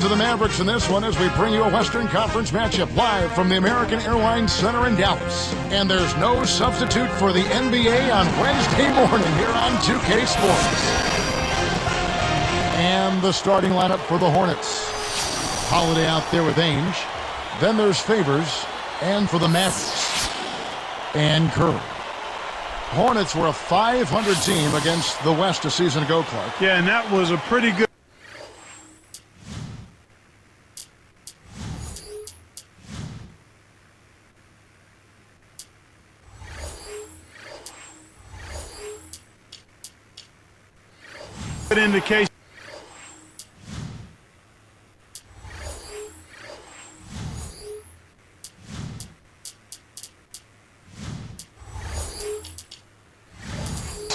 To the Mavericks in this one as we bring you a Western Conference matchup live from the American Airlines Center in Dallas. And there's no substitute for the NBA on Wednesday morning here on 2K Sports. And the starting lineup for the Hornets. Holiday out there with Ainge. Then there's Favors. And for the Mavericks, and Curry. Hornets were a 500 team against the West a season ago, Clark. Yeah, and that was a pretty good indication.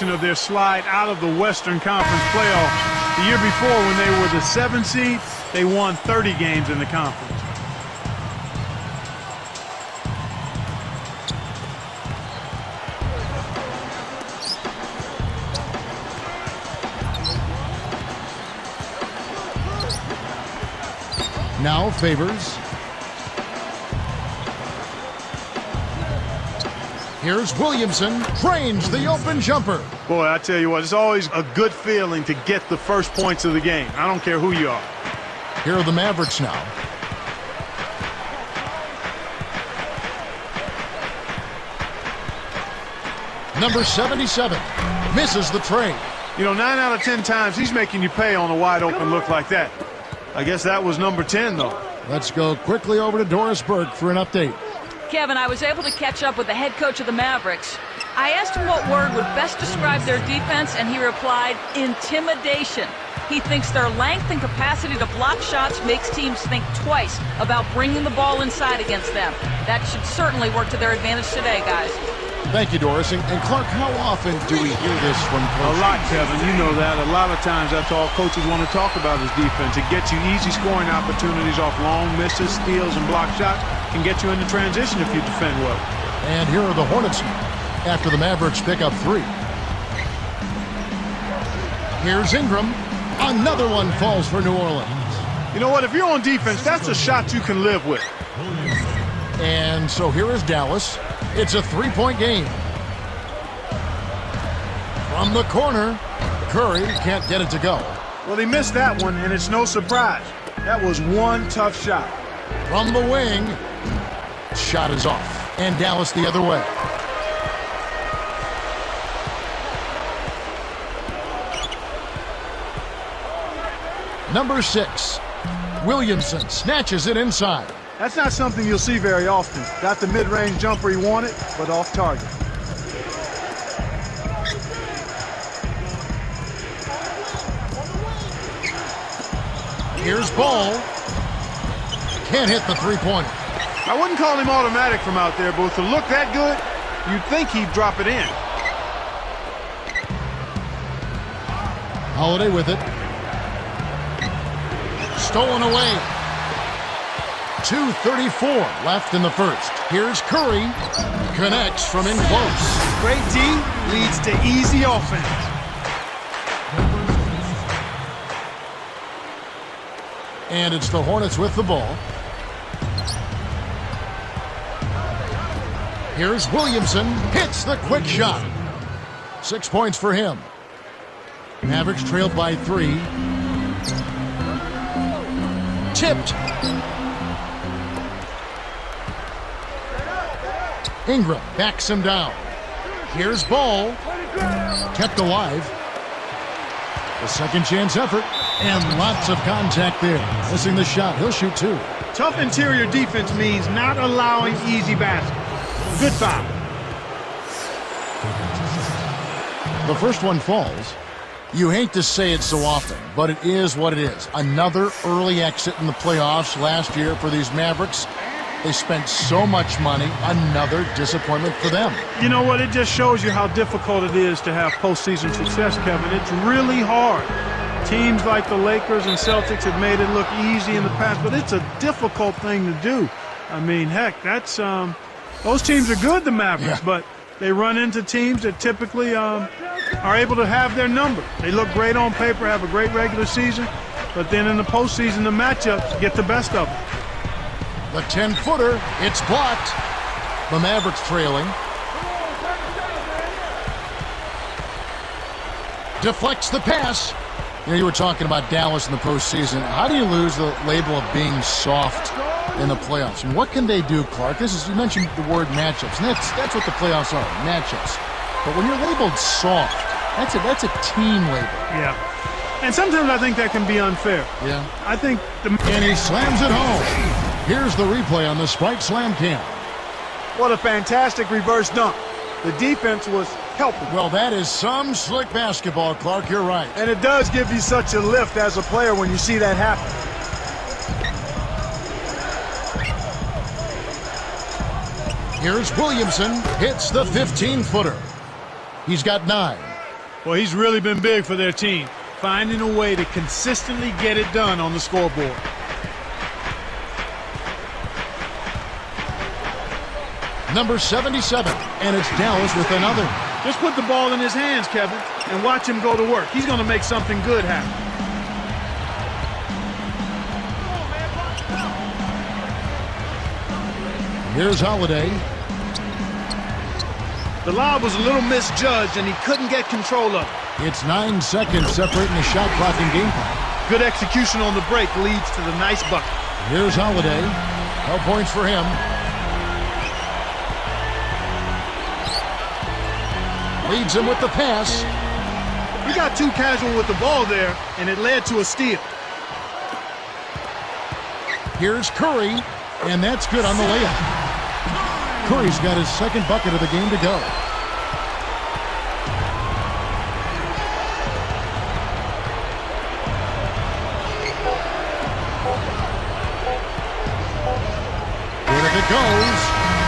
Of their slide out of the Western Conference playoffs. The year before, when they were the 7th seed, they won 30 games in the conference. Now Favors. Here's Williamson, drains the open jumper. Boy, I tell you what, it's always a good feeling to get the first points of the game. I don't care who you are. Here are the Mavericks now. Number 77 misses the trade. You know, 9 out of 10 times he's making you pay on a wide open look like that. I guess that was number 10, though. Let's go quickly over to Doris Burke for an update. Kevin, I was able to catch up with the head coach of the Mavericks. I asked him what word would best describe their defense, and he replied, intimidation. He thinks their length and capacity to block shots makes teams think twice about bringing the ball inside against them. That should certainly work to their advantage today, guys. Thank you, Doris. And Clark, how often do we hear this from coaches? A lot, Kevin. You know that. A lot of times that's all coaches want to talk about is defense. It gets you easy scoring opportunities off long misses, steals, and block shots. Can get you into transition if you defend well. And here are the Hornets after the Mavericks pick up 3. Here's Ingram. Another one falls for New Orleans. You know what? If you're on defense, that's a shot you can live with. And so here is Dallas. It's a 3-point game. From the corner, Curry can't get it to go. Well, he missed that one, and it's no surprise. That was one tough shot. From the wing, shot is off. And Dallas the other way. Number 6, Williamson snatches it inside. That's not something you'll see very often. Got the mid-range jumper he wanted, but off target. Here's Ball. Can't hit the three-pointer. I wouldn't call him automatic from out there, but to look that good, you'd think he'd drop it in. Holiday with it. Stolen away. 2:34 left in the first. Here's Curry. Connects from in close. Great D leads to easy offense. And it's the Hornets with the ball. Here's Williamson. Hits the quick shot. 6 points for him. Mavericks trailed by 3. Tipped. Ingram backs him down. Here's Ball. Kept alive. A second chance effort. And lots of contact there. Missing the shot. He'll shoot 2. Tough interior defense means not allowing easy baskets. Good foul. The first one falls. You hate to say it so often, but it is what it is. Another early exit in the playoffs last year for these Mavericks. They spent so much money. Another disappointment for them. You know what? It just shows you how difficult it is to have postseason success, Kevin. It's really hard. Teams like the Lakers and Celtics have made it look easy in the past, but it's a difficult thing to do. I mean, heck, that's those teams are good, the Mavericks, but they run into teams that typically are able to have their number. They look great on paper, have a great regular season, but then in the postseason, the matchups get the best of them. The 10-footer, it's blocked. The Mavericks trailing. Deflects the pass. You know, you were talking about Dallas in the postseason. How do you lose the label of being soft in the playoffs? And what can they do, Clark? You mentioned the word matchups, and that's what the playoffs are, matchups. But when you're labeled soft, that's a team label. Yeah. And sometimes I think that can be unfair. Yeah. I think and he slams it home. Here's the replay on the Spike Slam Cam. What a fantastic reverse dunk. The defense was helping. Well, that is some slick basketball, Clark. You're right. And it does give you such a lift as a player when you see that happen. Here's Williamson. Hits the 15-footer. He's got 9. Well, he's really been big for their team, finding a way to consistently get it done on the scoreboard. Number 77, and it's Dallas with another. Just put the ball in his hands, Kevin, and watch him go to work. He's going to make something good happen. Here's Holiday. The lob was a little misjudged, and he couldn't get control of it. It's 9 seconds separating the shot clock and game clock. Good execution on the break leads to the nice bucket. Here's Holiday. No points for him. Leads him with the pass. He got too casual with the ball there, and it led to a steal. Here's Curry, and that's good on the layup. Curry's got his second bucket of the game to go. Here it goes.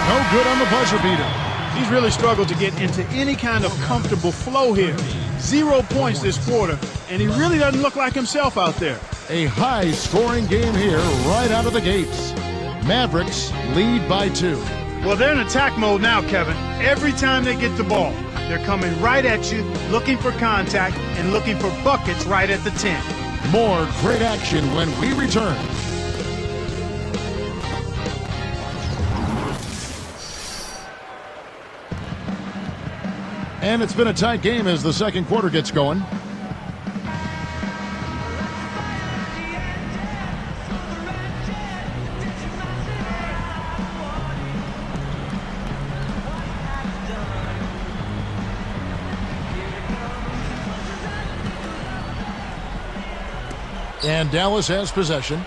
No good on the buzzer beater. He's really struggled to get into any kind of comfortable flow here. 0 points this quarter, and he really doesn't look like himself out there. A high-scoring game here right out of the gates. Mavericks lead by 2. Well, they're in attack mode now, Kevin. Every time they get the ball, they're coming right at you, looking for contact, and looking for buckets right at the 10. More great action when we return. And it's been a tight game as the second quarter gets going. And Dallas has possession.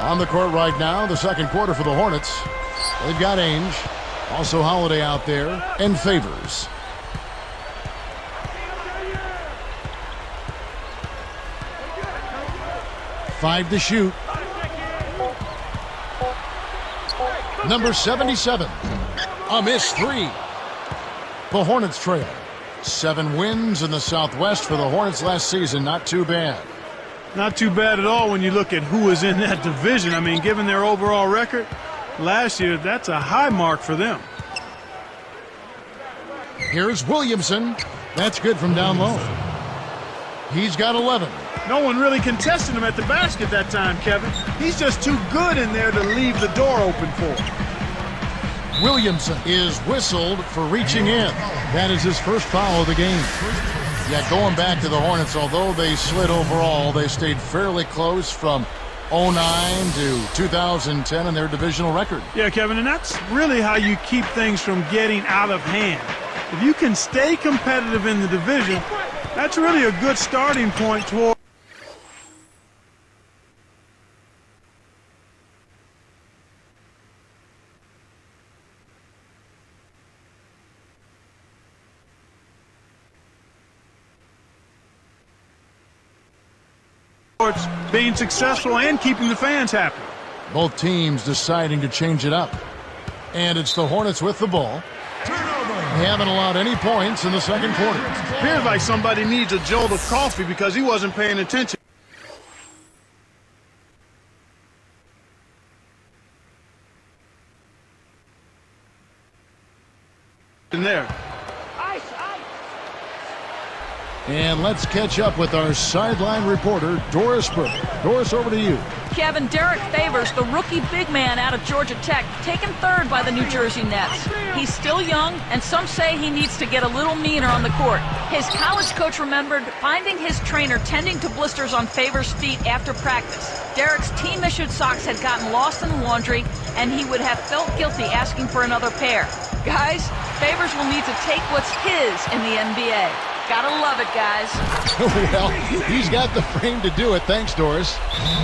On the court right now, the second quarter for the Hornets. They've got Ainge. Also Holiday out there, and Favors. Five to shoot. Number 77. A missed 3. The Hornets trail. 7 wins in the Southwest for the Hornets last season. Not too bad. Not too bad at all when you look at who is in that division. I mean, given their overall record last year, that's a high mark for them. Here's Williamson. That's good from down low. He's got 11. No one really contested him at the basket that time, Kevin. He's just too good in there to leave the door open for. Williamson is whistled for reaching in. That is his first foul of the game. Yeah, going back to the Hornets, although they slid overall, they stayed fairly close from 09 to 2010 in their divisional record. Yeah, Kevin, and that's really how you keep things from getting out of hand. If you can stay competitive in the division, that's really a good starting point toward being successful and keeping the fans happy. Both teams deciding to change it up. And it's the Hornets with the ball. They haven't allowed any points in the second quarter. Appears like somebody needs a jolt of coffee because he wasn't paying attention. In there. And let's catch up with our sideline reporter, Doris Burke. Doris, over to you. Kevin, Derek Favors, the rookie big man out of Georgia Tech, taken third by the New Jersey Nets. He's still young, and some say he needs to get a little meaner on the court. His college coach remembered finding his trainer tending to blisters on Favors' feet after practice. Derek's team-issued socks had gotten lost in the laundry, and he would have felt guilty asking for another pair. Guys, Favors will need to take what's his in the NBA. Gotta love it, guys. Well, he's got the frame to do it. Thanks, Doris.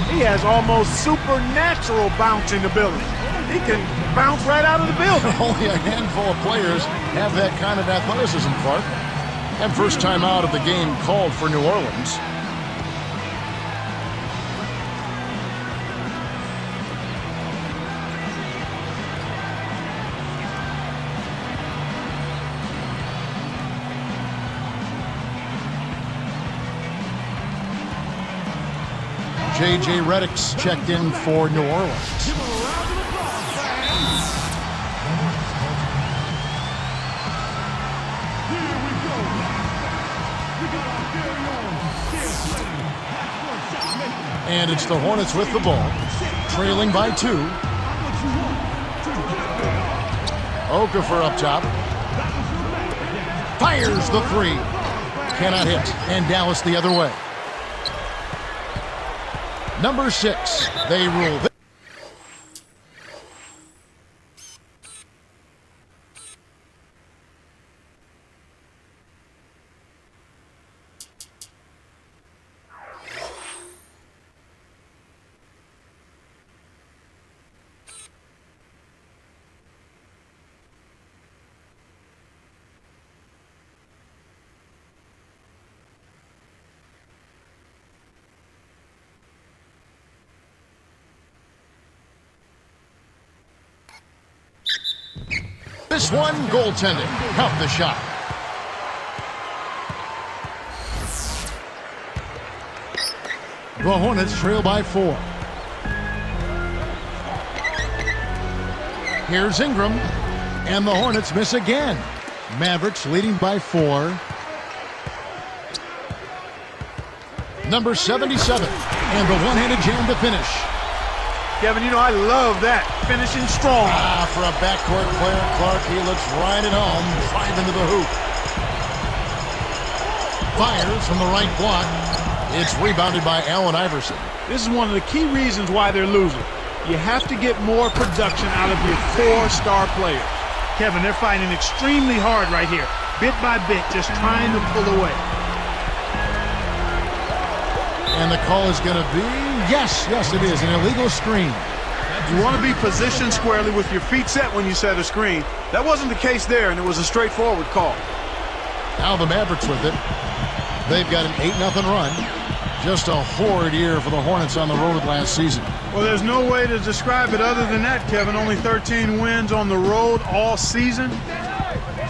He has almost supernatural bouncing ability. He can bounce right out of the building. Only a handful of players have that kind of athleticism, Clark. And first time out of the game called for New Orleans. J.J. Redick's checked in for New Orleans. And it's the Hornets with the ball, trailing by 2. Okafor up top. Fires the 3. Cannot hit. And Dallas the other way. Number 6, they rule. This one, goaltending. Count the shot. The Hornets trail by 4. Here's Ingram. And the Hornets miss again. Mavericks leading by 4. Number 77. And the one-handed jam to finish. Kevin, you know, I love that. Finishing strong. For a backcourt player, Clark, he looks right at home. Drive into the hoop. Fires from the right block. It's rebounded by Allen Iverson. This is one of the key reasons why they're losing. You have to get more production out of your 4 star players. Kevin, they're fighting extremely hard right here. Bit by bit, just trying to pull away. And the call is going to be, yes, it is, an illegal screen. You want to be positioned squarely with your feet set when you set a screen. That wasn't the case there, and it was a straightforward call. Now the Mavericks with it. They've got an 8-0 run. Just a horrid year for the Hornets on the road last season. Well, there's no way to describe it other than that, Kevin. Only 13 wins on the road all season.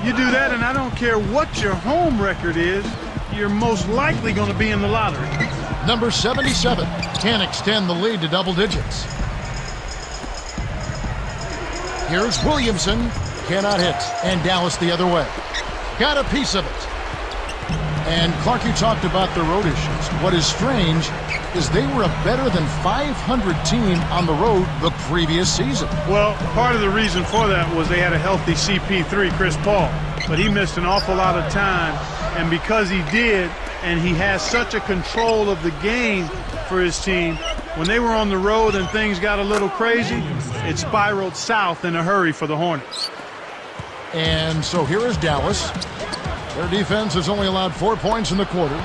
You do that, and I don't care what your home record is, you're most likely going to be in the lottery. Number 77 can extend the lead to double digits. Here's Williamson. Cannot hit. And Dallas the other way. Got a piece of it. And Clark, you talked about the road issues. What is strange is they were a better than 500 team on the road the previous season. Well, part of the reason for that was they had a healthy CP3, Chris Paul. But he missed an awful lot of time. And because he did, and he has such a control of the game for his team, when they were on the road and things got a little crazy, it spiraled south in a hurry for the Hornets. And so here is Dallas. Their defense has only allowed 4 points in the quarter.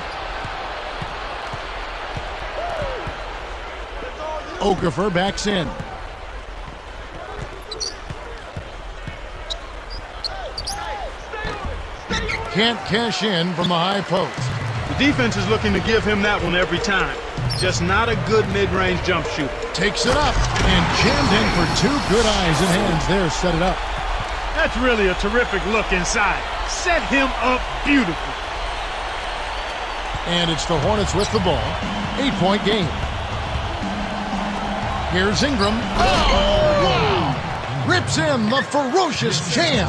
Okafor backs in. Can't cash in from the high post. The defense is looking to give him that one every time. Just not a good mid-range jump shooter. Takes it up and jammed in for 2 good eyes and hands there. Set it up. That's really a terrific look inside. Set him up beautifully. And it's the Hornets with the ball. 8-point game. Here's Ingram. Oh, wow! Rips in the ferocious jam.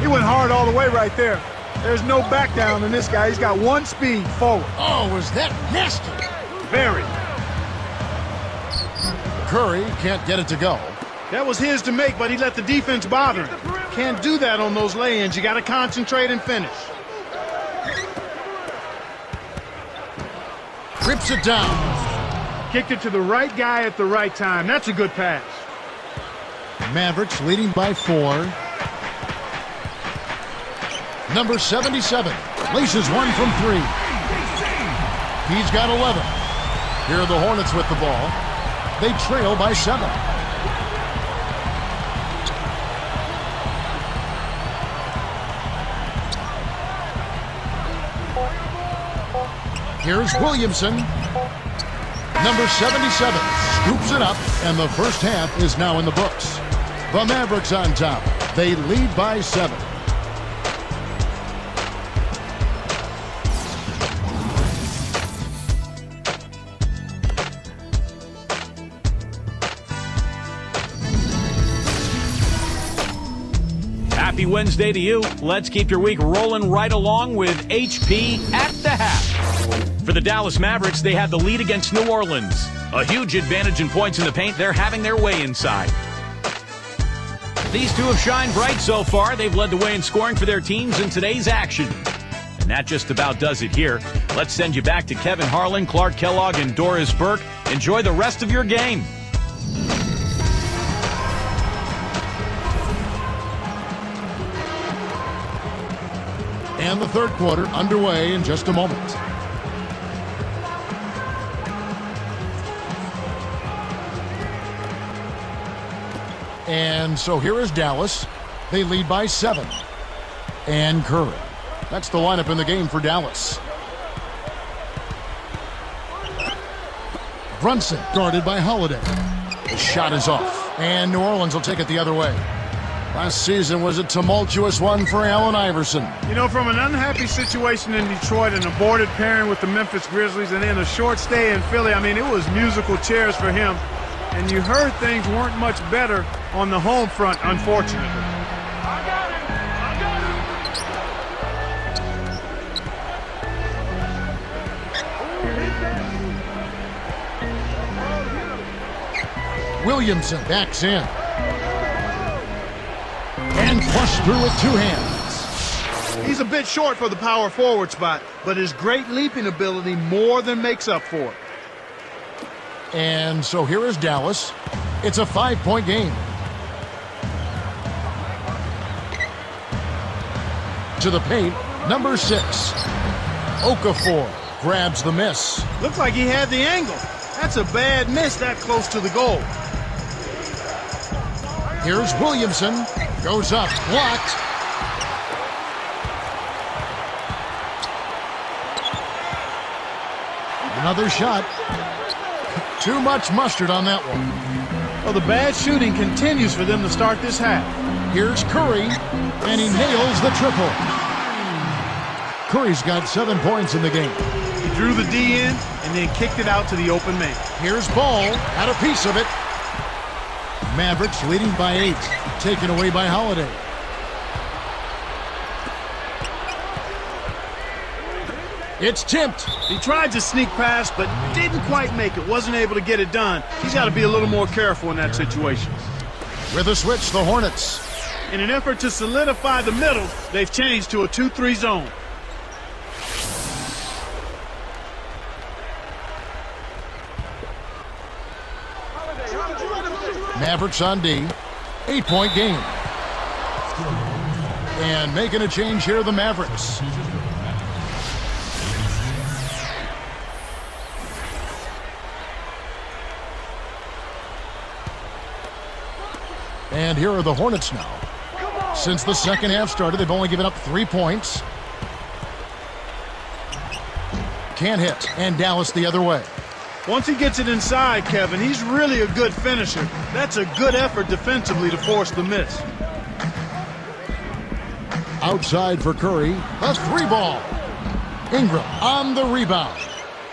He went hard all the way right there. There's no back down in this guy. He's got one speed, forward. Oh, was that nasty? Very. Curry can't get it to go. That was his to make, but he let the defense bother him. Can't do that on those lay-ins. You got to concentrate and finish. Rips it down. Kicked it to the right guy at the right time. That's a good pass. Mavericks leading by 4. Number 77 laces one from 3. He's got 11. Here are the Hornets with the ball. They trail by 7. Here's Williamson. Number 77 scoops it up, and the first half is now in the books. The Mavericks on top. They lead by 7. Happy Wednesday to you. Let's keep your week rolling right along with HP at the half. For the Dallas Mavericks, they have the lead against New Orleans. A huge advantage in points in the paint. They're having their way inside. These two have shined bright so far. They've led the way in scoring for their teams in today's action. And that just about does it here. Let's send you back to Kevin Harlan, Clark Kellogg, and Doris Burke. Enjoy the rest of your game. And the third quarter underway in just a moment. And so here is Dallas. They lead by 7. And Curry. That's the lineup in the game for Dallas. Brunson guarded by Holiday. The shot is off. And New Orleans will take it the other way. Last season was a tumultuous one for Allen Iverson. You know, from an unhappy situation in Detroit, an aborted pairing with the Memphis Grizzlies, and then a short stay in Philly, I mean, it was musical chairs for him. And you heard things weren't much better on the home front, unfortunately. Williamson backs in. And flushed through with 2 hands. He's a bit short for the power forward spot, but his great leaping ability more than makes up for it. And so here is Dallas. It's a 5-point game. To the paint, number 6. Okafor grabs the miss. Looks like he had the angle. That's a bad miss that close to the goal. Here's Williamson. Goes up, blocked. Another shot. Too much mustard on that one. Well, the bad shooting continues for them to start this half. Here's Curry, and he nails the triple. Curry's got 7 points in the game. He drew the D in and then kicked it out to the open man. Here's Ball, had a piece of it. Mavericks leading by 8, taken away by Holiday. It's tipped. He tried to sneak past, but didn't quite make it. Wasn't able to get it done. He's got to be a little more careful in that situation. With a switch, the Hornets. In an effort to solidify the middle, they've changed to a 2-3 zone. Mavericks on D. 8-point game. And making a change here, the Mavericks. And here are the Hornets now. Since the second half started, they've only given up 3 points. Can't hit, and Dallas the other way. Once he gets it inside, Kevin, he's really a good finisher. That's a good effort defensively to force the miss. Outside for Curry, a 3-ball. Ingram on the rebound.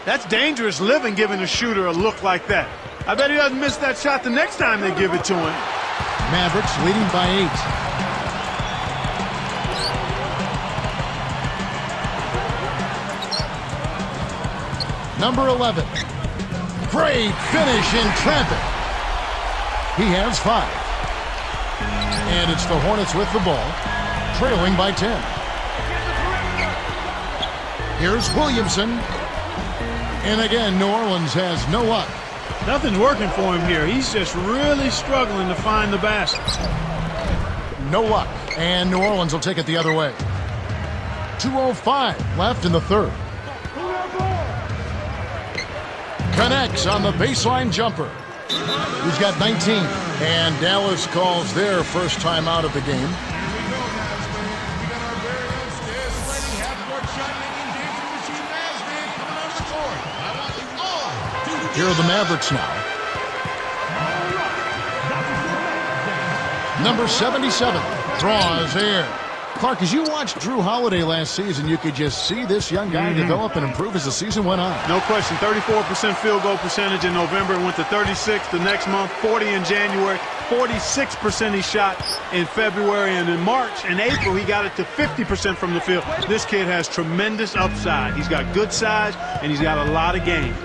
That's dangerous living, giving a shooter a look like that. I bet he doesn't miss that shot the next time they give it to him. Mavericks leading by Number 11. Great finish in traffic. He has 5. And it's the Hornets with the ball, trailing by 10. Here's Williamson. And again, New Orleans has no luck. Nothing's working for him here. He's just really struggling to find the basket. No luck. And New Orleans will take it the other way. 2:05 left in the third. Connects on the baseline jumper. He's got 19. And Dallas calls their first time out of the game. Here are the Mavericks now. Number 77 draws air. Clark, as you watched Drew Holiday last season, you could just see this young guy develop and improve as the season went on. No question. 34% field goal percentage in November. It went to 36 the next month, 40 in January, 46% he shot in February, and in March and April he got it to 50% from the field. This kid has tremendous upside. He's got good size and he's got a lot of game.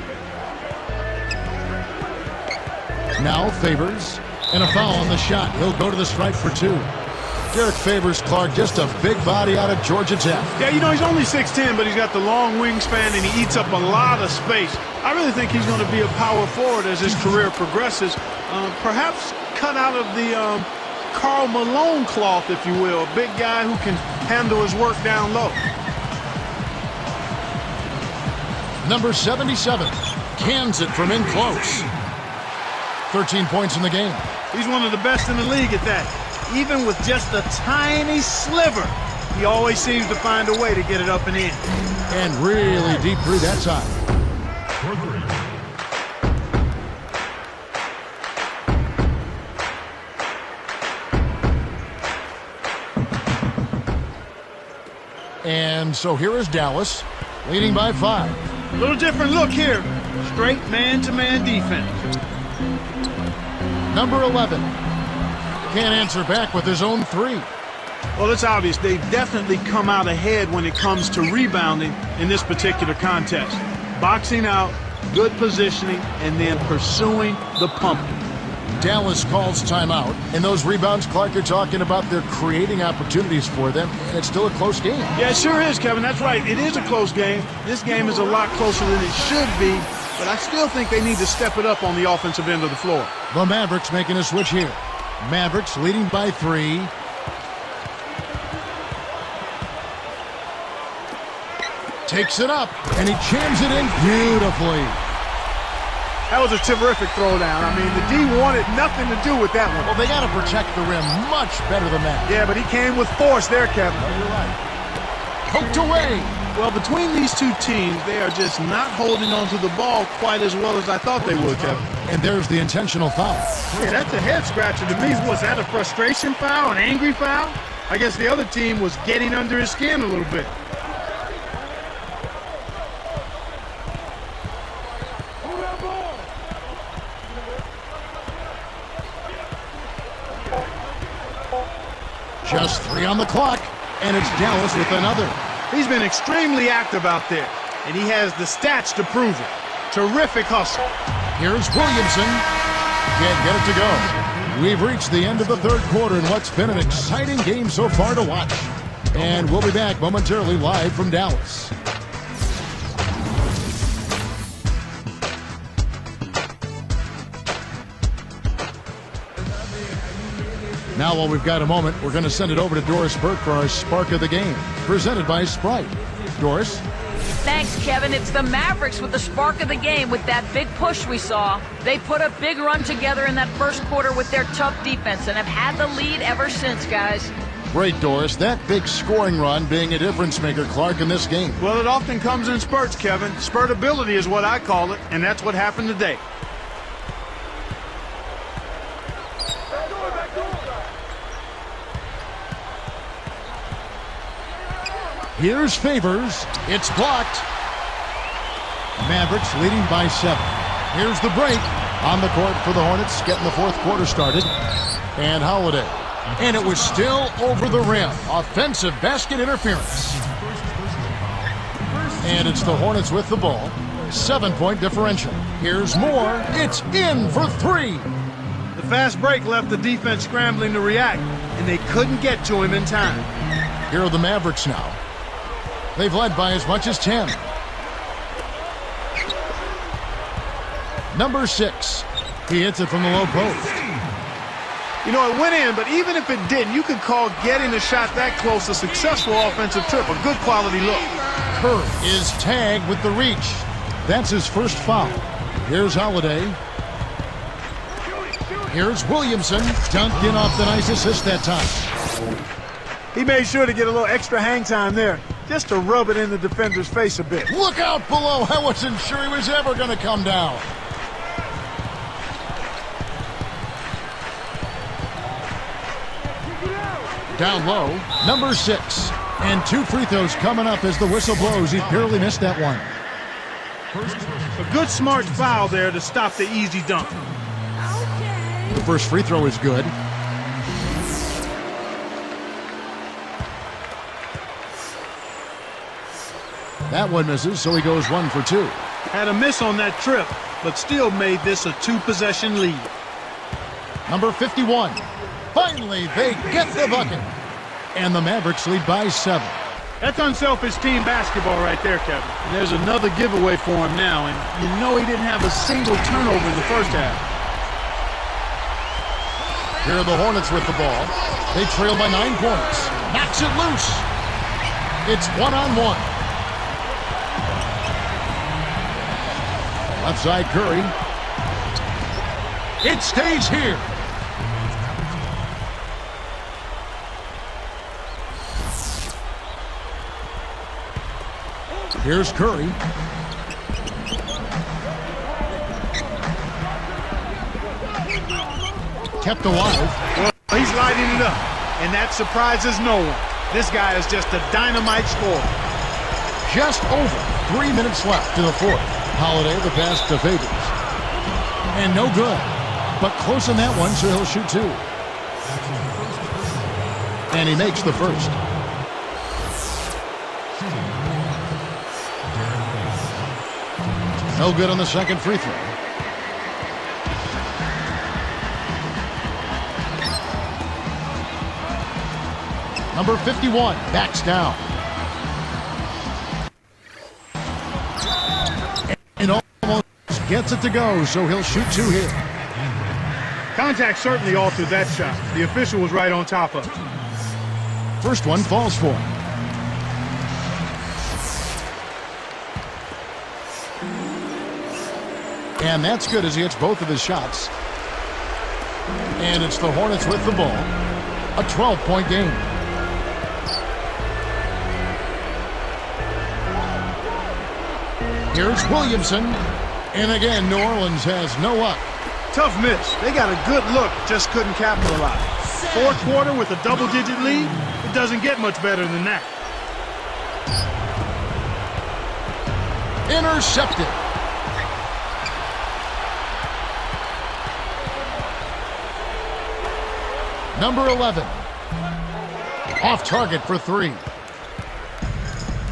Now Favors, and a foul on the shot. He'll go to the stripe for 2. Derek Favors, Clark, just a big body out of Georgia Tech. Yeah, you know, he's only 6'10", but he's got the long wingspan, and he eats up a lot of space. I really think he's going to be a power forward as his career progresses. Perhaps cut out of the Karl Malone cloth, if you will. A big guy who can handle his work down low. Number 77 cans it from in close. 13 points in the game. He's one of the best in the league at that. Even with just a tiny sliver, he always seems to find a way to get it up and in. And really deep through that side. And so here is Dallas, leading by 5. A little different look here. Straight man-to-man defense. Number 11 can't answer back with his own 3. Well, it's obvious they've definitely come out ahead when it comes to rebounding in this particular contest. Boxing out, good positioning, and then pursuing the pump. Dallas calls timeout, and those rebounds, Clark, you're talking about, they're creating opportunities for them, and it's still a close game. Yeah, it sure is, Kevin. That's right. It is a close game. This game is a lot closer than it should be, but I still think they need to step it up on the offensive end of the floor. The Mavericks making a switch here. Mavericks leading by 3. Takes it up, and he jams it in beautifully. That was a terrific throwdown. I mean, the D wanted nothing to do with that one. Well, they got to protect the rim much better than that. Yeah, but he came with force there, Kevin. Oh, you're right. Poked away. Well, between these two teams, they are just not holding on to the ball quite as well as I thought they would, Kevin. And there's the intentional foul. Yeah, that's a head-scratcher to me. Was that a frustration foul, an angry foul? I guess the other team was getting under his skin a little bit. Just 3 on the clock, and it's Dallas with another. He's been extremely active out there, and he has the stats to prove it. Terrific hustle. Here's Williamson. Can't get it to go. We've reached the end of the third quarter in what's been an exciting game so far to watch. And we'll be back momentarily live from Dallas. Now, while we've got a moment, we're going to send it over to Doris Burke for our Spark of the Game, presented by Sprite. Doris? Thanks, Kevin. It's the Mavericks with the spark of the game with that big push we saw. They put a big run together in that first quarter with their tough defense and have had the lead ever since, guys. Great, Doris. That big scoring run being a difference maker, Clark, in this game. Well, it often comes in spurts, Kevin. Spurtability is what I call it, and that's what happened today. Here's Favors. It's blocked. Mavericks leading by 7. Here's the break. On the court for the Hornets, getting the fourth quarter started. And Holiday. And it was still over the rim. Offensive basket interference. And it's the Hornets with the ball, 7-point differential. Here's more. It's in for 3. The fast break left the defense scrambling to react, and they couldn't get to him in time. Here are the Mavericks now. They've led by as much as 10. Number 6. He hits it from the low post. You know, it went in, but even if it didn't, you could call getting a shot that close a successful offensive trip, a good quality look. Kerr is tagged with the reach. That's his first foul. Here's Holiday. Here's Williamson. Dunked in off the nice assist that time. He made sure to get a little extra hang time there, just to rub it in the defender's face a bit. Look out below. I wasn't sure he was ever going to come down. Down low, number 6. And 2 free throws coming up as the whistle blows. He barely missed that one. A good, smart foul there to stop the easy dunk. The first free throw is good. That one misses, so he goes 1 for 2. Had a miss on that trip, but still made this a 2-possession lead. Number 51. Finally, they get the bucket. And the Mavericks lead by 7. That's unselfish team basketball right there, Kevin. And there's another giveaway for him now, and you know he didn't have a single turnover in the first half. Here are the Hornets with the ball. They trail by 9 points. Knocks it loose. It's 1-on-1. Left side Curry. It stays here. Here's Curry. Kept alive. Well, he's lighting it up, and that surprises no one. This guy is just a dynamite scorer. Just over 3 minutes left to the 4th. Holiday, the pass to Favors. And no good. But close on that one, so he'll shoot 2. And he makes the first. No good on the second free throw. Number 51 backs down. And almost gets it to go, so he'll shoot 2 here. Contact certainly altered that shot. The official was right on top of it. First one falls for him. And that's good as he hits both of his shots. And it's the Hornets with the ball. A 12-point game. Here's Williamson. And again, New Orleans has no luck. Tough miss. They got a good look, just couldn't capitalize. Fourth quarter with a double-digit lead, it doesn't get much better than that. Intercepted. Number 11. Off target for 3.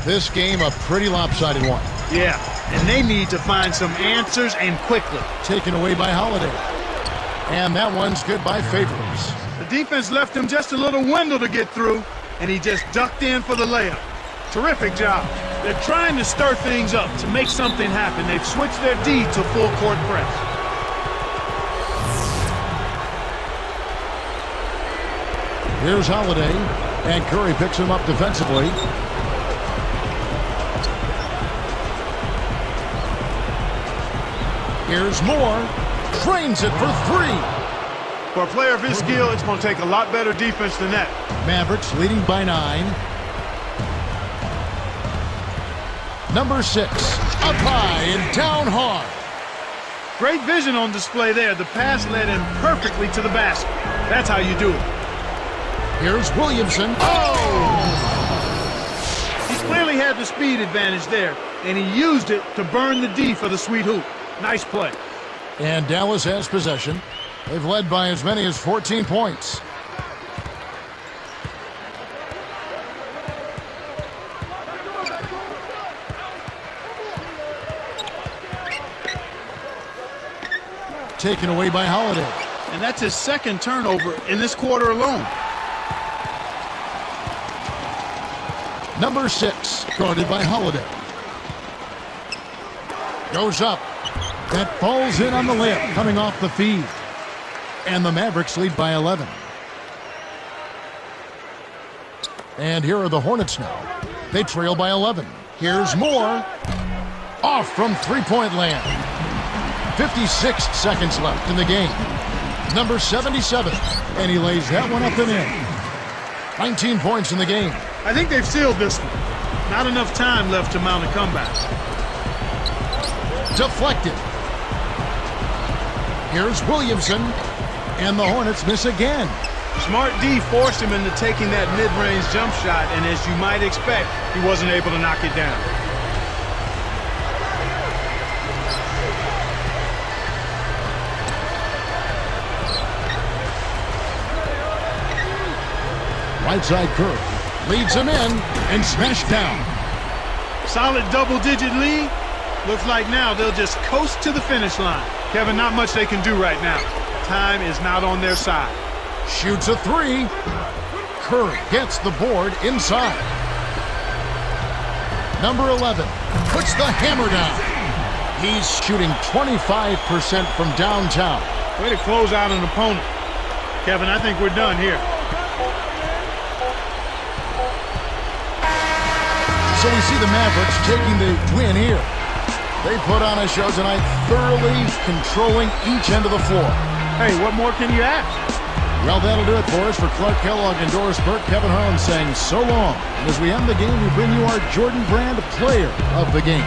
This game a pretty lopsided one. Yeah, and they need to find some answers and quickly. Taken away by Holiday. And that one's good by Favors. The defense left him just a little window to get through, and he just ducked in for the layup. Terrific job. They're trying to stir things up to make something happen. They've switched their D to full court press. Here's Holiday, and Curry picks him up defensively. Here's Moore, drains it for 3. For a player of his skill, it's going to take a lot better defense than that. Mavericks leading by 9. Number 6, up high and down hard. Great vision on display there. The pass led him perfectly to the basket. That's how you do it. Here's Williamson. Oh! He clearly had the speed advantage there, and he used it to burn the D for the sweet hoop. Nice play. And Dallas has possession. They've led by as many as 14 points. taken away by Holiday. And that's his second turnover in this quarter alone. Number 6, guarded by Holiday. Goes up. That falls in on the layup, coming off the feed. And the Mavericks lead by 11. And here are the Hornets now. They trail by 11. Here's more. Off from three-point land. 56 seconds left in the game. Number 77. And he lays that one up and in. 19 points in the game. I think they've sealed this one. Not enough time left to mount a comeback. Deflected. Here's Williamson. And the Hornets miss again. Smart D forced him into taking that mid-range jump shot, and as you might expect, he wasn't able to knock it down. Right side curve. Leads him in and smashed down. Solid double-digit lead. Looks like now they'll just coast to the finish line. Kevin, not much they can do right now. Time is not on their side. Shoots a three. Curry gets the board inside. Number 11 puts the hammer down. He's shooting 25% from downtown. Way to close out an opponent. Kevin, I think we're done here. So we see the Mavericks taking the win here. They put on a show tonight, thoroughly controlling each end of the floor. Hey, what more can you ask? Well, that'll do it for us. For Clark Kellogg and Doris Burke, Kevin Harlan saying so long. And as we end the game, we bring you our Jordan Brand Player of the Game.